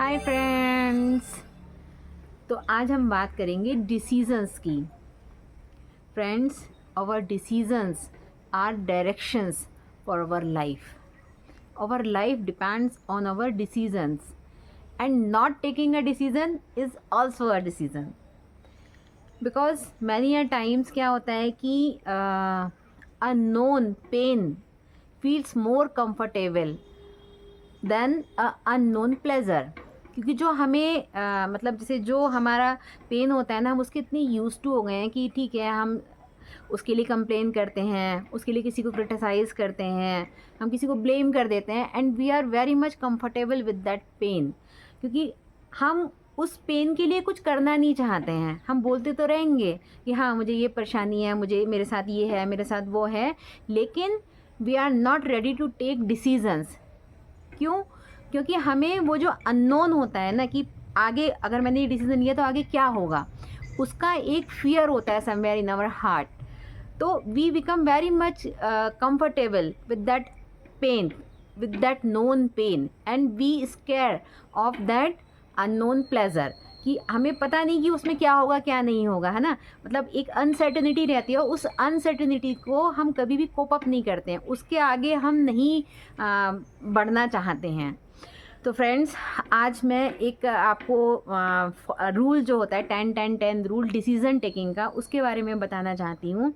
Hi friends. तो आज हम बात करेंगे डिसीजंस की। Friends, our decisions are directions for our life. Our life depends on our decisions and not taking a decision is also a decision. Because many a times क्या होता है कि unknown pain feels more comfortable than unknown pleasure. क्योंकि जो हमें मतलब जैसे जो हमारा पेन होता है ना, हम उसके इतनी यूज टू हो गए हैं कि ठीक है, हम उसके लिए कंप्लेन करते हैं, उसके लिए किसी को क्रिटिसाइज़ करते हैं, हम किसी को ब्लेम कर देते हैं and we are very much comfortable with that pain. क्योंकि हम उस पेन के लिए कुछ करना नहीं चाहते हैं. हम बोलते तो रहेंगे कि हाँ, मुझे ये परेशानी है, मुझे मेरे साथ ये है, मेरे साथ वो है, लेकिन we are not ready to take decisions. क्यों? क्योंकि हमें वो जो अननोन होता है ना, कि आगे अगर मैंने ये डिसीजन लिया तो आगे क्या होगा, उसका एक फियर होता है समवेयर इन आवर हार्ट. तो we become very much comfortable with that pain, with that known pain and we scare of that unknown pleasure. कि हमें पता नहीं कि उसमें क्या होगा क्या नहीं होगा, है ना. मतलब एक अनसर्टेनिटी रहती है, उस अनसर्टेनिटी को हम कभी भी कोप अप नहीं करते हैं, उसके आगे हम नहीं बढ़ना चाहते हैं. तो फ्रेंड्स, आज मैं एक आपको रूल जो होता है 10-10-10 रूल डिसीजन टेकिंग का, उसके बारे में बताना चाहती हूँ.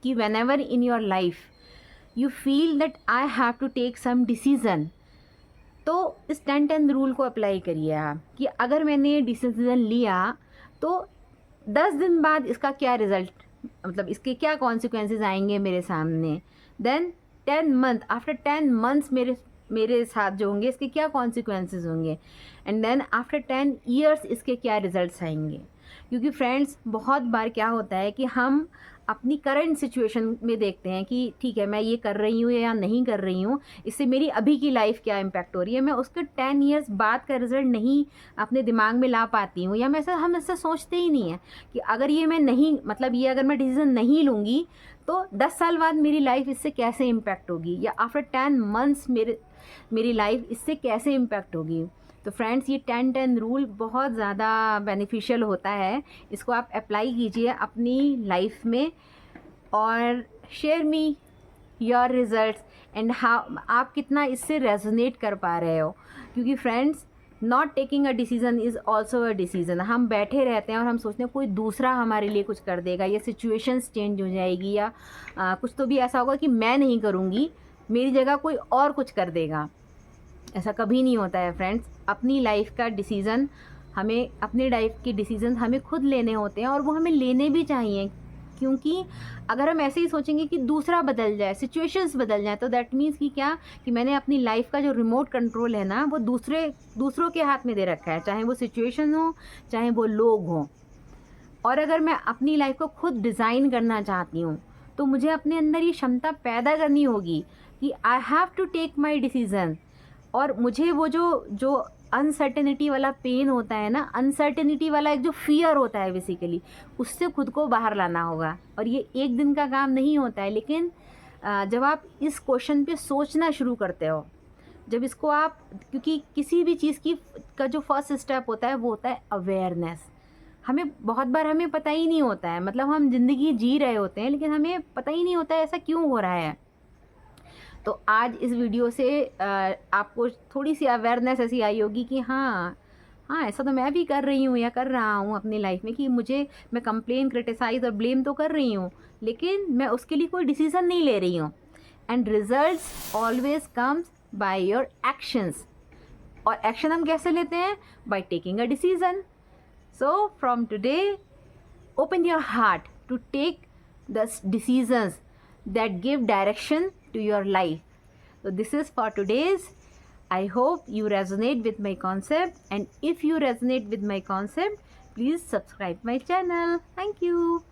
कि whenever in your life you feel that I have to take some decision, तो इस 10-10 रूल को अप्लाई करिए आप. कि अगर मैंने डिसीजन लिया तो 10 दिन बाद इसका क्या रिज़ल्ट, मतलब इसके क्या कॉन्सिक्वेंसेस आएंगे मेरे सामने. देन 10 मंथ, आफ्टर 10 मंथ्स मेरे साथ जो होंगे इसके क्या कॉन्सिक्वेंसेस होंगे. एंड देन आफ्टर 10 ईयर्स इसके क्या रिजल्ट्स आएंगे. क्योंकि फ्रेंड्स, बहुत बार क्या होता है कि हम अपनी करंट सिचुएशन में देखते हैं कि ठीक है, मैं ये कर रही हूँ या नहीं कर रही हूँ, इससे मेरी अभी की लाइफ क्या इम्पैक्ट हो रही है, मैं उसके 10 ईयर्स बाद का रिजल्ट नहीं अपने दिमाग में ला पाती हूँ. या हम ऐसा सोचते ही नहीं है कि अगर ये मैं नहीं, मतलब ये अगर मैं डिसीजन नहीं लूँगी तो 10 साल बाद मेरी लाइफ इससे कैसे इम्पैक्ट होगी, या आफ्टर 10 मंथ्स मेरी लाइफ इससे कैसे इम्पैक्ट होगी. तो फ्रेंड्स, ये 10-10 रूल बहुत ज़्यादा बेनिफिशियल होता है. इसको आप अप्लाई कीजिए अपनी लाइफ में और share me your results and how आप कितना इससे रेजोनेट कर पा रहे हो. क्योंकि friends, not taking a decision is also a decision. हम बैठे रहते हैं और हम सोचते हैं कोई दूसरा हमारे लिए कुछ कर देगा, या सिचुएशंस चेंज हो जाएगी, या कुछ तो भी ऐसा होगा कि मैं नहीं करूँगी, मेरी जगह कोई और कुछ कर देगा. ऐसा कभी नहीं होता है फ्रेंड्स. अपनी लाइफ का डिसीज़न हमें, अपनी लाइफ के डिसीज़न हमें खुद लेने होते हैं और वो हमें लेने भी चाहिए. क्योंकि अगर हम ऐसे ही सोचेंगे कि दूसरा बदल जाए, सिचुएशंस बदल जाए, तो दैट मीन्स कि क्या, कि मैंने अपनी लाइफ का जो रिमोट कंट्रोल है ना, वो दूसरों के हाथ में दे रखा है. चाहे वो सिचुएशन हो, चाहे वो लोग हों. और अगर मैं अपनी लाइफ को खुद डिज़ाइन करना चाहती हूँ तो मुझे अपने अंदर ये क्षमता पैदा करनी होगी कि I have to take my decision. और मुझे वो जो अनसर्टेनिटी वाला पेन होता है ना, अनसर्टेनिटी वाला एक जो फियर होता है बेसिकली, उससे खुद को बाहर लाना होगा. और ये एक दिन का काम नहीं होता है, लेकिन जब आप इस क्वेश्चन पे सोचना शुरू करते हो, जब इसको आप, क्योंकि किसी भी चीज़ का जो फर्स्ट स्टेप होता है वो होता है अवेयरनेस. हमें बहुत बार हमें पता ही नहीं होता है, मतलब हम ज़िंदगी जी रहे होते हैं लेकिन हमें पता ही नहीं होता है ऐसा क्यों हो रहा है. तो आज इस वीडियो से आपको थोड़ी सी अवेयरनेस ऐसी आई होगी कि हाँ हाँ, ऐसा तो मैं भी कर रही हूँ या कर रहा हूँ अपनी लाइफ में, कि मैं कंप्लेन, क्रिटिसाइज़ और ब्लेम तो कर रही हूँ, लेकिन मैं उसके लिए कोई डिसीज़न नहीं ले रही हूँ. And results always comes by your actions. और एक्शन हम कैसे लेते हैं? By taking a decision. So from today, open your heart to take the decisions that give direction to your life. So this is for today's. I hope you resonate with my concept, and if you resonate with my concept, please subscribe my channel. Thank you.